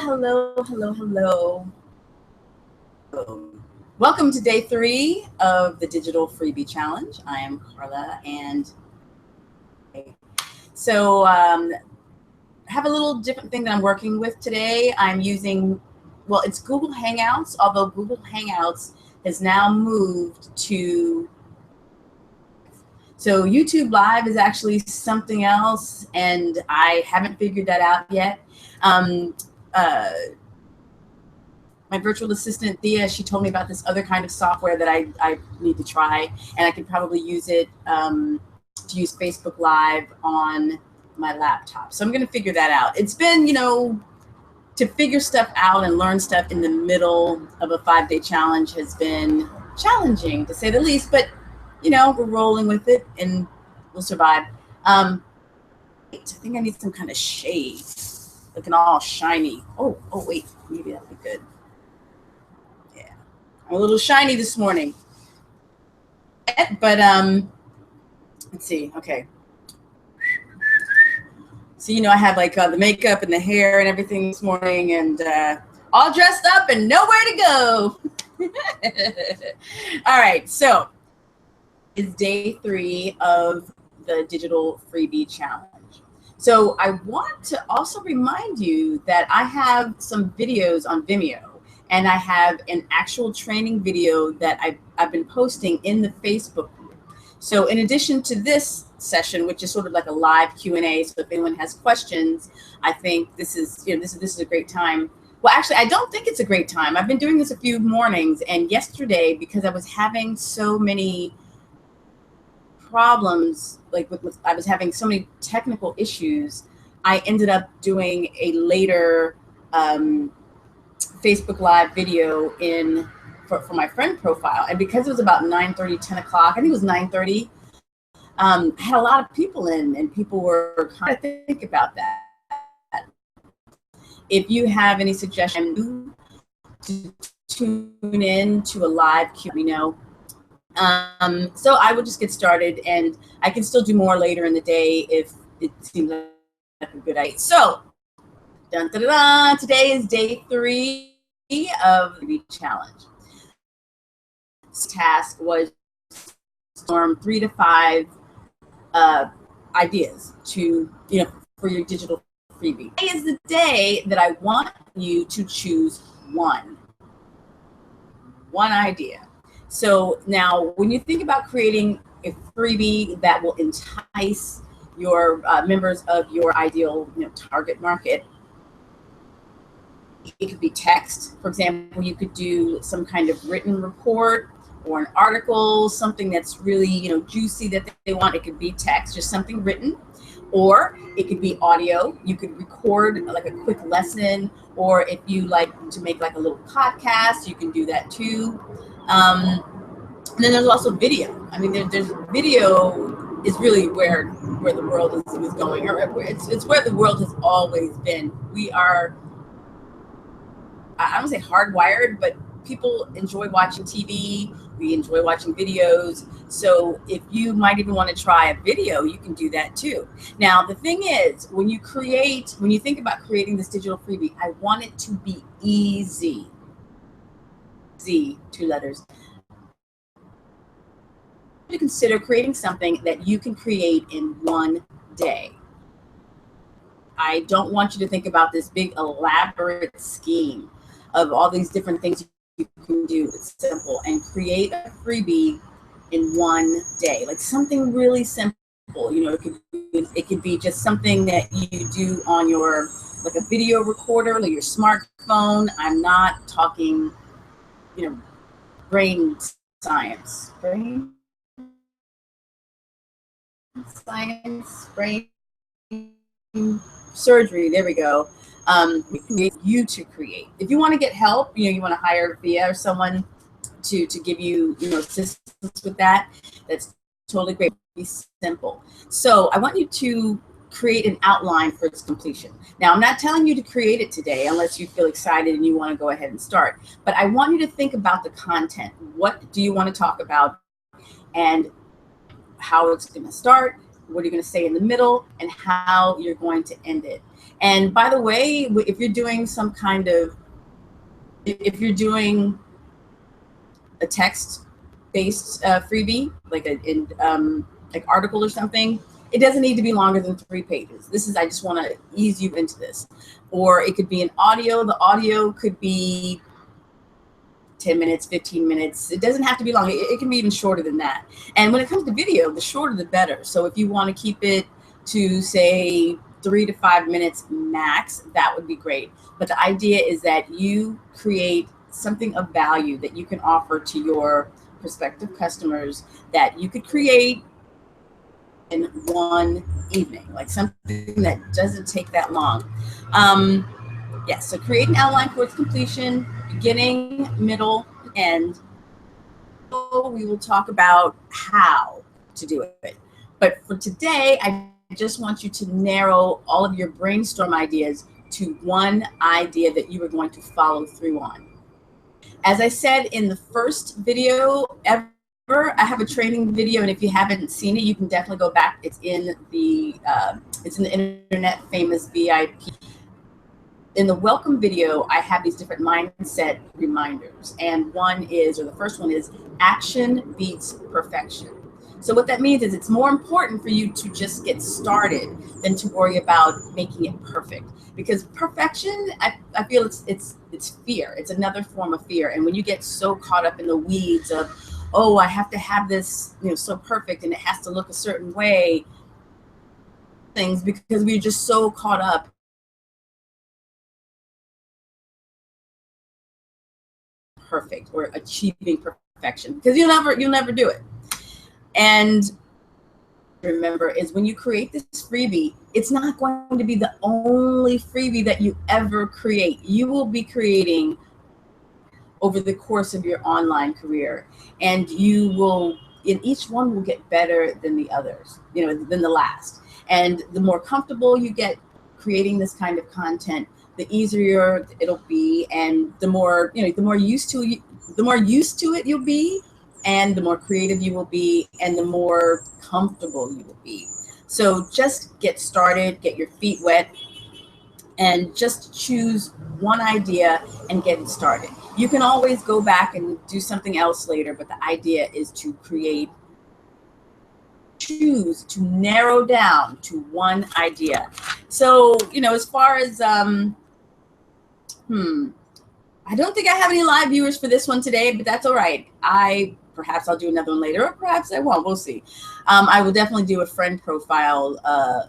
hello, hello, hello. Welcome to day 3 of the Digital Freebie Challenge. I am Carla, and so I have a little different thing that I'm working with today. I'm using, well, it's Google Hangouts, although Google Hangouts has now moved to, so YouTube Live is actually something else, and I haven't figured that out yet. My virtual assistant, Thea, she told me about this other kind of software that I need to try, and I could probably use it to use Facebook Live on my laptop. So I'm going to figure that out. It's been, to figure stuff out and learn stuff in the middle of a 5-day challenge has been challenging, to say the least, but, we're rolling with it, and we'll survive. I think I need some kind of shade, looking all shiny. Oh, wait, maybe that'd be good. I'm a little shiny this morning, but let's see. Okay, so I have like the makeup and the hair and everything this morning, and all dressed up and nowhere to go. All right, so it's day 3 of the Digital Freebie Challenge. So I want to also remind you that I have some videos on Vimeo. And I have an actual training video that I've been posting in the Facebook group. So in addition to this session, which is sort of like a live Q&A, so if anyone has questions, I think this is this is a great time. Well, actually, I don't think it's a great time. I've been doing this a few mornings, and yesterday, because I was having so many problems, I was having so many technical issues, I ended up doing a later Facebook Live video for my friend profile. And because it was about 9:30, 10 o'clock, I think it was 9:30, I had a lot of people in, and people were kind of think about that. If you have any suggestions to tune in to a live Q, let me know. So I will just get started, and I can still do more later in the day if it seems like a good idea. So, dun, dun, dun, dun. Today is day 3 of the challenge. This task was to storm 3 to 5 ideas to for your digital freebie. Today is the day that I want you to choose one idea. So now, when you think about creating a freebie that will entice your members of your ideal target market, it could be text. For example, you could do some kind of written report or an article, something that's really juicy that they want. It could be text, just something written, or it could be audio. You could record like a quick lesson, or if you like to make like a little podcast, you can do that too. And then there's also video. I mean, there's video is really where the world is going, or it's where the world has always been. We are, I don't say hardwired, but people enjoy watching TV. We enjoy watching videos. So if you might even want to try a video, you can do that too. Now, the thing is, when you think about creating this digital freebie, I want it to be easy. Z, 2 letters. To consider creating something that you can create in one day. I don't want you to think about this big elaborate scheme of all these different things you can do. It's simple, and create a freebie in one day, like something really simple. It could be just something that you do on your, like a video recorder, like your smartphone. I'm not talking, brain science, brain surgery. There we go. We create you to create. If you want to get help, you want to hire Via or someone to give you, assistance with that. That's totally great. Be simple. So I want you to create an outline for its completion. Now, I'm not telling you to create it today unless you feel excited and you want to go ahead and start. But I want you to think about the content. What do you want to talk about, and how it's going to start, what you're going to say in the middle, and how you're going to end it. And by the way, if you're doing some kind of, if you're doing a text-based freebie, like like article or something, it doesn't need to be longer than 3 pages. This is, I just want to ease you into this. Or it could be an audio. The audio could be 10 minutes, 15 minutes. It doesn't have to be long. It can be even shorter than that. And when it comes to video, the shorter the better. So if you want to keep it to, say, 3 to 5 minutes max, that would be great. But the idea is that you create something of value that you can offer to your prospective customers that you could create in one evening, like something that doesn't take that long. Yeah, so create an outline for its completion, beginning, middle, end. We will talk about how to do it. But for today, I just want you to narrow all of your brainstorm ideas to one idea that you are going to follow through on. As I said in the first video ever, I have a training video, and if you haven't seen it, you can definitely go back. It's in the internet famous VIP. In the welcome video, I have these different mindset reminders, and the first one is action beats perfection. So what that means is it's more important for you to just get started than to worry about making it perfect. Because perfection, I feel it's fear. It's another form of fear. And when you get so caught up in the weeds of, oh, I have to have this, so perfect, and it has to look a certain way, things, because we're just so caught up perfect or achieving perfection, because you'll never do it. And remember is when you create this freebie, it's not going to be the only freebie that you ever create. You will be creating over the course of your online career, and you will, in each one will get better than the others, than the last. And the more comfortable you get creating this kind of content, the easier it'll be, and the more used to it you'll be, and the more creative you will be, and the more comfortable you will be. So just get started, get your feet wet, and just choose one idea and get it started. You can always go back and do something else later, but the idea is to choose to narrow down to one idea. So, as far as, I don't think I have any live viewers for this one today, but that's all right. Perhaps I'll do another one later, or perhaps I won't. We'll see. I will definitely do a friend profile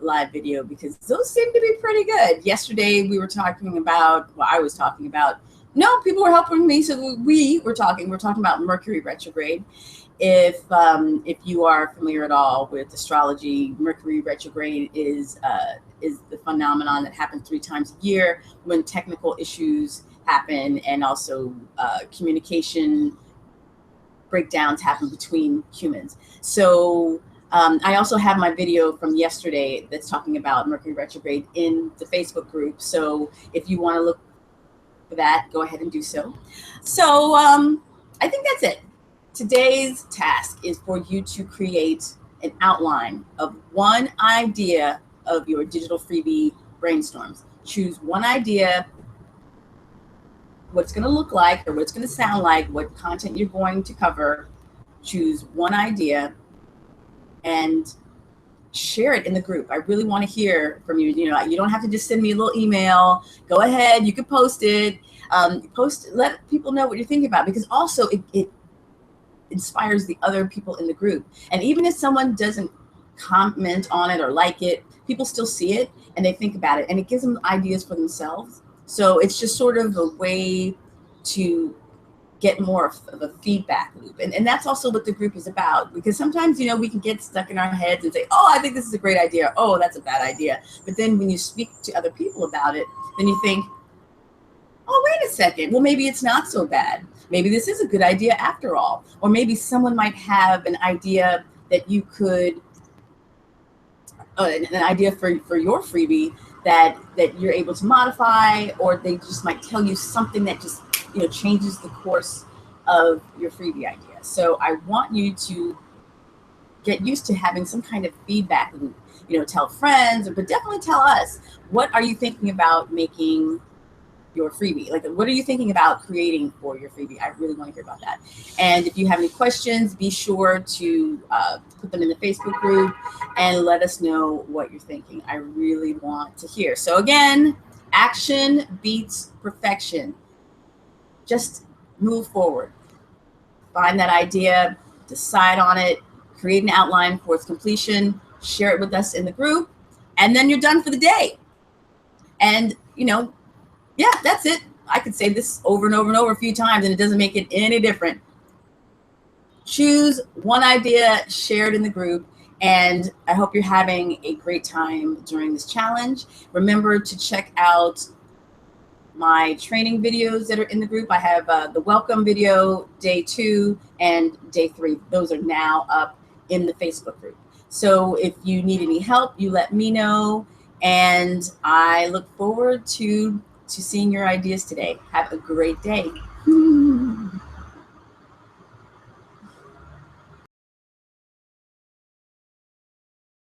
live video, because those seem to be pretty good. Yesterday we were talking about, I was talking about, no, people were helping me, so we're talking about Mercury retrograde. If you are familiar at all with astrology, Mercury retrograde is the phenomenon that happens 3 times a year when technical issues happen, and also communication breakdowns happen between humans. So I also have my video from yesterday that's talking about Mercury retrograde in the Facebook group. So if you want to look for that, go ahead and do so. So I think that's it. Today's task is for you to create an outline of one idea of your digital freebie brainstorms. Choose one idea, what it's going to look like or what it's going to sound like, what content you're going to cover. Choose one idea and share it in the group. I really want to hear from you. You don't have to just send me a little email. Go ahead, you can post it. Let people know what you're thinking about, because also it inspires the other people in the group. And even if someone doesn't comment on it or like it, people still see it and they think about it, and it gives them ideas for themselves. So it's just sort of a way to get more of a feedback loop. And that's also what the group is about, because sometimes, we can get stuck in our heads and say, oh, I think this is a great idea. Oh, that's a bad idea. But then when you speak to other people about it, then you think, oh, wait a second. Well, maybe it's not so bad. Maybe this is a good idea after all. Or maybe someone might have an idea that you could, an idea for your freebie that you're able to modify, or they just might tell you something that just, changes the course of your freebie idea. So I want you to get used to having some kind of feedback loop. You know, tell friends, but definitely tell us, what are you thinking about making your freebie? Like, what are you thinking about creating for your freebie? I really want to hear about that. And if you have any questions, be sure to put them in the Facebook group and let us know what you're thinking. I really want to hear. So again, action beats perfection. Just move forward. Find that idea, decide on it, create an outline for its completion, share it with us in the group, and then you're done for the day. And, you know, yeah, that's it. I could say this over and over and over a few times, and it doesn't make it any different. Choose one idea, share it in the group, and I hope you're having a great time during this challenge. Remember to check out my training videos that are in the group. I have the welcome video, day 2 and day 3. Those are now up in the Facebook group. So if you need any help, you let me know, and I look forward to seeing your ideas today. Have a great day.